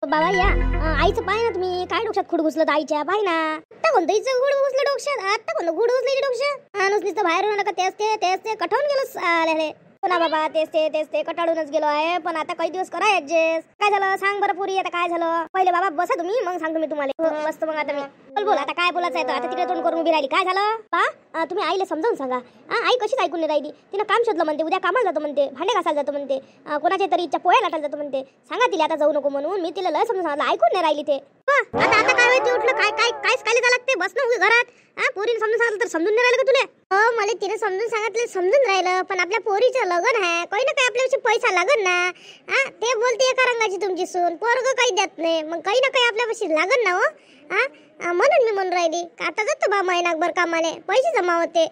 बाबा या आईचं पाय ना तुम्ही, काय डोक्यात खुड घुसलं आईच्या, पाय ना आता कोणतं हिचं गुड घुसलं डोक्यात, आता कोणतं गुड घुसलं डोक्यात. नुसतं बाहेर नका तेच ते कठावून गेलं आले हो ना बाबा, तेच ते कटाळूनच गेलो आहे. पण आता काही दिवस करा ऍडजस्ट. काय झालं सांग बरं पुरी, आता काय झालं पहिले बाबा बसा तुम्ही, मग सांगतो मी तुम्हाला. मस्त मग आता मी बोल आता काय बोलायचं आहे तर. आता तिकडे तोंड करून उभी राहिली, काय झालं पा तुम्ही आईला समजावून सांगा. आई कशीच ऐकून नाही राहिली, तिनं काम शोधलं म्हणते, उद्या कामाला जातो म्हणते, भांडे घासायला जातो म्हणते, कोणाच्या तरी इच्छा पोळ्या लाटायला जातो म्हणते. सांगा तिला आता जाऊ नको म्हणून. मी तिला लय समजून सांगितलं, ऐकून नाही राहिली ते. आता काय होते उठलं काय काय कायच काय जायला लागते, बस ना घरात. पोरीने समजून सांगितलं तर समजून नाही राहिलं का तुला? हो मला तिने समजून सांगितलं, समजून राहिलं. पण आपल्या पोरीचं लग्न आहे, काही ना काही आपल्याविषयी पैसा लागन ना. ते बोलते एका रंगाची तुमची सून, पोरग काही देत नाही, मग काही ना काही आपल्यापाशी लागन ना हो. म्हणून मी म्हणून राहिली आता जातो बा महिनाभर कामाले, पैसे जमा होते,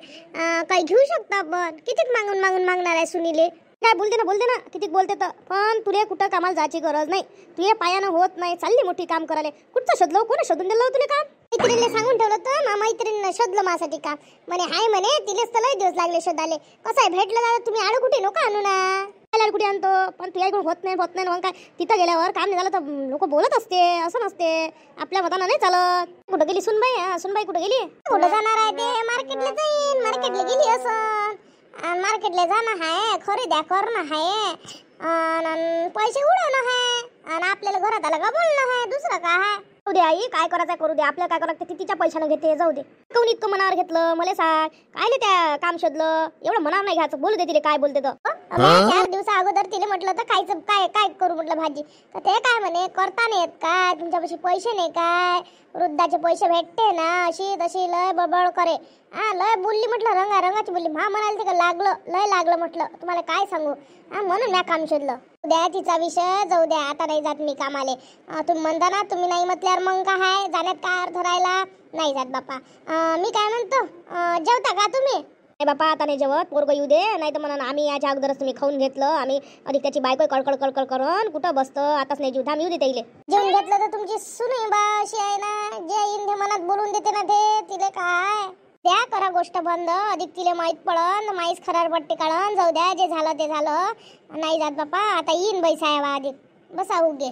काही घेऊ शकतो आपण. किती मागून मागणार आहे सुनीले. काय बोलते ना किती बोलते तर. पण तुला कुठं कामाला जायची गरज नाही, तुझ्या पायानं होत नाही. चालली मोठी काम करायला, कुठचं शोधलं, कोणी शोधून दिलं तुला काम? मैत्रिणीला सांगून ठेवलं तर मैत्रिणीनं शोधलं माझ्यासाठी काम. म्हणे हाय म्हणे, तिलेच तर लय दिवस लागले शोधाले. कसं आहे भेटलं दादा, तुम्ही आडू कुठे नको आणू ना. कुठे आणतो पण तुझ्या इकडून होत नाही मग काय. तिथं गेल्यावर काम नाही झालं तर लोक बोलत असते, असं नसते. आपल्या मतानं नाही चालत. कुठं गेली सुनबाई कुठं गेली? कुठं जाणार आहे ते, मार्केटला जाईन. मार्केटला गेली असं, मार्केटला जाणं आहे, खरेदी करणं आहे, पैसे उडवणं आहे, आणि आपल्याला घरात आलं का बोलणं आहे, दुसरं काय आहे. जाऊ दे आई, काय करायचं करू दे. आपल्याला काय करावं लागतं, ती तिच्या पैशानं घेते, जाऊ दे. कोण इतकं मनावर घेतलं मला सांग. काय त्या काम शोधलं एवढं मनावर नाही घ्यायचं. बोलू दे तिला काय बोलते तर. 4 दिवसा अगोदर तिला म्हटलं तर खायचं काय करू म्हटलं भाजी, तर ते काय म्हणे करता नाही येत काय, तुमच्यापाशी पैसे नाही काय, वृद्धाचे पैसे भेटते ना, अशी तशी लय बडबड करे. लय बोलली म्हटलं, रंगाची बोलली. म्हणाले ते लय लागलं म्हटलं, तुम्हाला काय सांगू. म्हणून मी काम शोधलं. उद्या तिचा विषय जाऊ द्या, आता नाही जात मी कामाले. तुम्ही म्हणता ना, तुम्ही नाही म्हटल्यावर मग काय आहे, जाण्यात काय अर्थ राहिला. नाही जात बापा. मी काय म्हणतो, जेवता का तुम्ही? नाही बापा आता नाही जेवत, पोरग येऊ दे. नाही तर म्हणा आम्ही याच्या अगोदरच तुम्ही खाऊन घेतलं. आम्ही अधिक त्याची बायको कळकळ करून कुठं बसतं. आताच नाही जीव धाम येऊ दे त्याईले. जेवून घेतलं तर तुमची सुनी बा अशी आहे ना, जे येईन ते मनात बोलून देते ना, ते तिले काय त्या करा गोष्ट बंद. अधिक तिला माहीत पडन, माहीच खरार पट्टी काढन. जाऊ द्या, जे झालं ते झालं. नाही जात बापा, आता येईन बाई साहेब अधिक. बसा उगे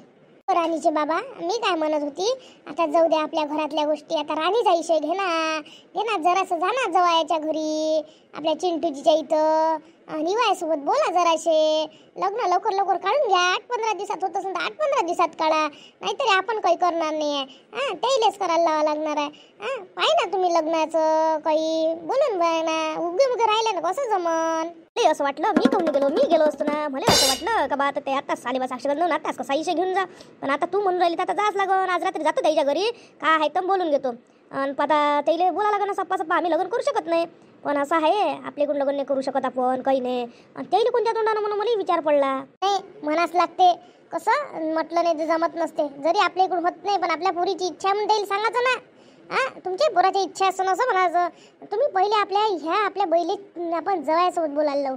राणीचे बाबा. मी काय म्हणत होती, आता जाऊ द्या आपल्या घरातल्या गोष्टी. आता राणीचा विषय घे ना जरासं. जा ना जवायाच्या घरी आपल्या चिंटूजीच्या इथं, निवायासोबत बोला जराशे. लग्न लवकर काढून घ्या. 8-15 दिवसात होत असेल तर 8-15 दिवसात काढा, नाहीतरी आपण काही करणार नाही आहे. त्याइलेच करायला लावा लागणार आहे. पाहि ना तुम्ही लग्नाचं काही बोलून बघा ना. उगे राहिलं ना कसं जमन. असं वाटलं मी गेलो असतो ना. मला असं वाटलं का बा आता ते आताच साडेबास साक्षगंध आताच कसा इशे घेऊन जा. पण आता तू म्हणून राहिली तर आता जाच लागन. आज रात्री जातो त्याच्या घरी, काय आहे तर बोलून घेतो. आणि आता त्याला बोला लागन सप्पा आम्ही लग्न करू शकत नाही. पण असं आहे आपल्याकडून लग्न नाही करू शकत आपण, काही नाही. आणि त्याला कोणत्या तोंडानं म्हणून मला विचार पडला. नाही म्हणाच लागते, कसं म्हटलं नाही तर जमत नसते. जरी आपल्याकडून होत नाही पण आपल्या पोरीची इच्छा म्हणून त्याला सांगायचं ना. तुमच्या पोराची इच्छा असं नसं म्हणायचं. तुम्ही पहिले आपल्या बैली आपण जवायासोबत बोलायला लावू,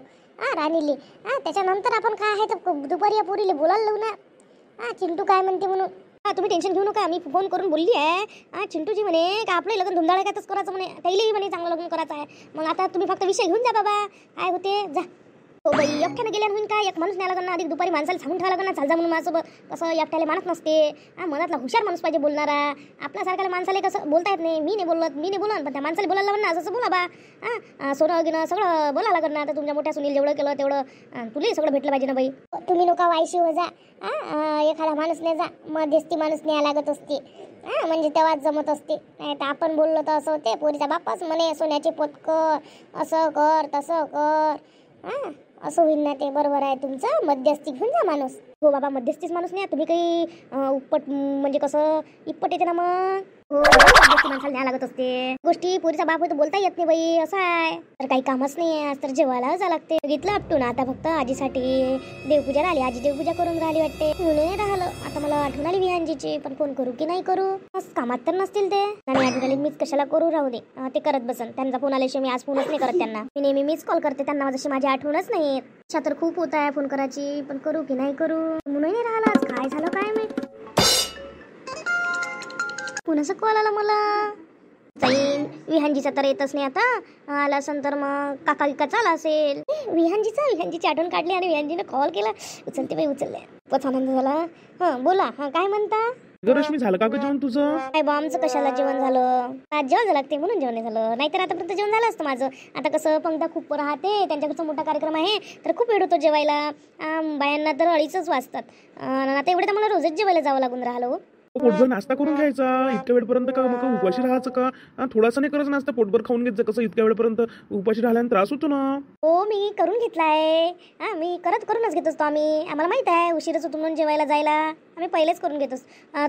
राणीले. त्याच्यानंतर आपण काय आहे तर दुपारी या पोरीले बोलायला लावू ना. चिंटू काय म्हणते म्हणून. तुम्ही टेन्शन घेऊ नका, मी फोन करून बोलली आहे. चिंटूजी म्हणे का आपलं लग्न धुमधाळ्यातच करायचं म्हणे, त्याईलेही म्हणे चांगलं लग्न करायचं आहे. मग आता तुम्ही फक्त विषय घेऊन जा बाबा, काय होते जा. हो बाई, एकट्यानं गेल्या होईन काय, एक माणूस न्यायला लागणार. अधिक दुपारी माणसाला सांगून ठेवायला लागणार चालजा म्हणून माझ्यासोबत. कसं एकट्याला मानत नसते. मनातला हुशार माणूस पाहिजे बोलणारा. आपल्यासारख्याला माणसाला कसं बोलता येत नाही. मी नाही बोलत पण त्या माणसाला बोलायला लागणार. असं बोला बा. सोनं गिनं सगळं बोलायला लागणार ना. आता तुमच्या मोठ्या सुनील जेवढं केलं तेवढं तुलाही सगळं भेटलं पाहिजे ना बाई. तुम्ही नका वायशी हो जा. एखादा माणूस नाही जा, मध्यस्थी माणूस न्याय लागत असते. म्हणजे तेव्हाच जमत असते. नाही तर आपण बोललो तर असं होते. पोरीचा बापाच म्हणे सोन्याचे पोतकर असं कर तसं कर. असं होईल ना ते. बरोबर आहे तुमचं. मध्यस्थी घेऊन जा माणूस. हो बाबा, मध्यस्थीच माणूस नाही. तुम्ही काही उपट म्हणजे कसं इप्पट येते ना मग. हो मध्यस्थी माणसाला न्याय लागत असते. गोष्टी पोरीचा बाप होतो बोलता येत नाही बाई. असं आहे तर काही कामच नाही आहे तर जेवायला जा लागते. घेतलं आपटून. आता फक्त आजीसाठी देवपूजा राहिली. आजी देवपूजा करून राहिली वाटते. म्हणून राहिलं. आता मला आठवण आली विहानजीची, पण फोन करू की नाही करू. कामात तर नसतील ते. आणि आठवण आली मीच कशाला करू, राहू दे. ते करत बसन. त्यांचा फोन आल्याशिवाय मी आज फोनच नाही करत त्यांना. मी नेहमी मीच कॉल करते त्यांना, जशी माझी आठवणच नाही. इच्छा तर खूप होत आहे फोन करायची, पण करू की नाही करू. म्हणून नाही राहिला. काय झालं काय माहित. कोणाचा कॉल आला मला. विहानजीचा तर येतच नाही. आता आला असेल तर मग काका चाला असेल. विहानजीची आठवण काढली आणि विहानजीने कॉल केला. उचलते बाई, उचलले. खूपच आनंद झाला. बोला. काय म्हणता? रश्मी, झालं का ग जेवण तुझं? काय बा, आमचं कशाला जेवण झालं? आज जेवण झालं ते म्हणून जेवण नाही झालं, नाहीतर आतापर्यंत जेवण झालं असतं माझं. आता कसं पंक्ता खूप राहते, त्यांच्याकडचा मोठा कार्यक्रम आहे, तर खूप वेळ होतो जेवायला. बायांना तर 2:30 वाजतात. आता एवढे तर मला रोजच जेवायला जावं लागून राहिलं. पोटभर नाश्ता करून घ्यायचा. इतक्या वेळपर्यंत का मग उपाशी राहायचं का? थोडासा नाही करायचं नाश्ता, पोटभर खाऊन घ्यायचं. कसं इतक्या वेळपर्यंत उपाशी राहिल्याने त्रास होतो ना. हो, मी करून घेतलाय. मी करूनच घेत असतो आम्ही. आम्हाला माहित आहे उशीरच होतो म्हणून जेवायला जायला. आम्ही पहिलेच करून घेतोस.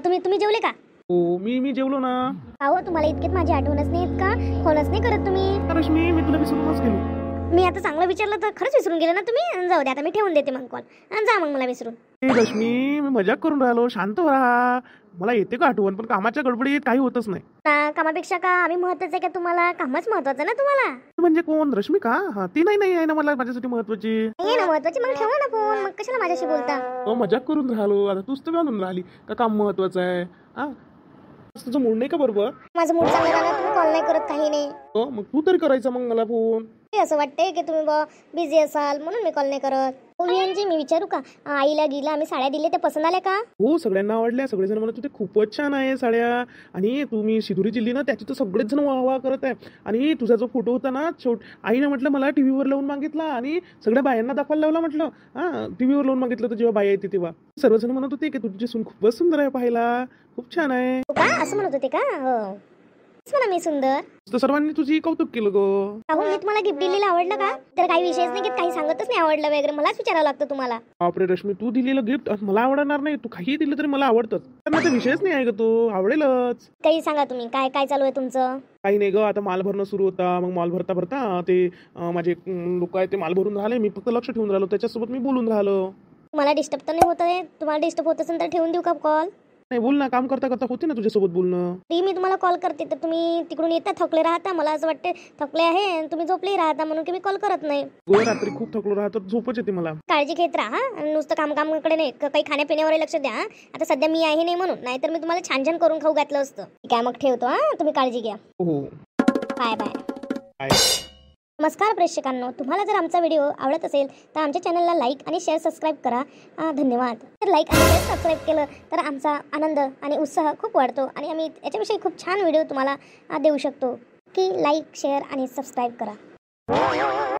तुम्ही जेवले का? हो, मी जेवलो ना. अहो, तुम्हाला इतकेच माझी आठवणच नाही येत का? फोनच नाही करत तुम्ही. रश्मी, मी तुला विसरूनच गेलो. मी आता चांगलं विचारलं तर खरंच विसरून गेले ना तुम्ही. जाऊ दे, आता मी ठेवून देते मग कॉल. जा मग मला विसरून. रश्मी, मी मजाक करून राहिलो, शांत राहा. मला येते का आठवण, पण कामाच्या गडबडीत काही होतच नाही. कामापेक्षा का आम्ही महत्वाचं आहे का तुम्हाला? कामच महत्वाचं ना तुम्हाला. म्हणजे कोण? रश्मी का? ती नाही आहे ना मला माझ्यासाठी महत्वाची. नाही ना महत्वाची, मग ठेवा ना फोन. मग कशाला माझ्याशी बोलता? मजाक करून राहिलो. आता तूच तर घालून राहिली का काम महत्वाचं आहे. तुझं मूड नाही का बरोबर? माझं मूड चांगलं झालं, तुम्ही कॉल नाही करत, काही नाही. मग तू तरी करायचा मग मला फोन. असं वाटतंय की तुम्ही बिझी असाल म्हणून मी कॉल नाही करत. मी विचारू का, आईला गिला आम्ही साड्या दिल्या, त्या पसंत आल्या का? हो, सगळ्यांना आवडल्या. सगळेजण म्हणत होते खूपच छान आहे साड्या. आणि तुम्ही शिदुरी जिल्ली ना, त्याची तर सगळेच जण वाह वाह करत आहे. आणि तुझा जो फोटो होता ना, आईने म्हटलं मला टीव्हीवर लावून मागितला आणि सगळ्या बायांना दाखवायला लावला. म्हटलं टीव्हीवर लावून मागितलं तर जेव्हा बाया येते तेव्हा सर्वजण म्हणत होते की तुझी सून खूपच सुंदर आहे, पाहायला खूप छान आहे. असं म्हणत होते का? हो, म्हणा मी सुंदर. तर सर्वांनी तुझी कौतुक केलं गो. अहो, मी तुम्हाला गिफ्ट दिलेलं आवडलं का? तर काही विषयच नाही, काही सांगतच नाही आवडलं वगैरे. मलाच विचारावं लागतं तुम्हाला. बापरे रश्मी, तू दिलेलं गिफ्ट मला आवडणार नाही? तू काही दिलं तरी मला आवडतंच. तर विषयच नाही आहे का, तो आवडेलच. काही सांगा तुम्ही, काय काय चालू आहे तुमचं? काही नाही ग, आता माल भरणं सुरू होता. मग माल भरता भरता ते माझे लोक आहेत ते माल भरून राहिले. मी फक्त लक्ष ठेवून राहिलो, त्याच्यासोबत मी बोलून राहिलो. मला डिस्टर्ब तर नाही होत आहे? तुम्हाला डिस्टर्ब होत असेल तर ठेवून देऊ का कॉल? नाही, बोल ना. काम करता करता होते ना तुझ्यासोबत बोलणं. मी तुम्हाला कॉल करते तर तुम्ही तिकडून येता, थकले राहता. मला असं वाटते थकले आहे, तुम्ही झोपले राहता म्हणून की मी कॉल करत नाही. रात्री खूप थकलो राहतात, झोपच येते मला. काळजी घेत राहा. नुसतं कामाकडे नाही, काही खाण्यापिण्यावर लक्ष द्या. आता सध्या मी आहे नाही म्हणून, नाहीतर मी तुम्हाला छान छान करून खाऊ घातलं असतं. ठीक आहे, मग ठेवतो. तुम्ही काळजी घ्या. हो, बाय बाय. नमस्कार प्रेक्षकांनो, तुम्हाला जर आमचा व्हिडिओ आवडत असेल तर आमच्या चॅनलला लाईक आणि शेअर सबस्क्राईब करा. धन्यवाद. तर लाईक आणि शेअर सबस्क्राईब केलं तर आमचा आनंद आणि उत्साह खूप वाढतो आणि आम्ही याच्याविषयी खूप छान व्हिडिओ तुम्हाला देऊ शकतो. की लाईक, शेअर आणि सबस्क्राईब करा.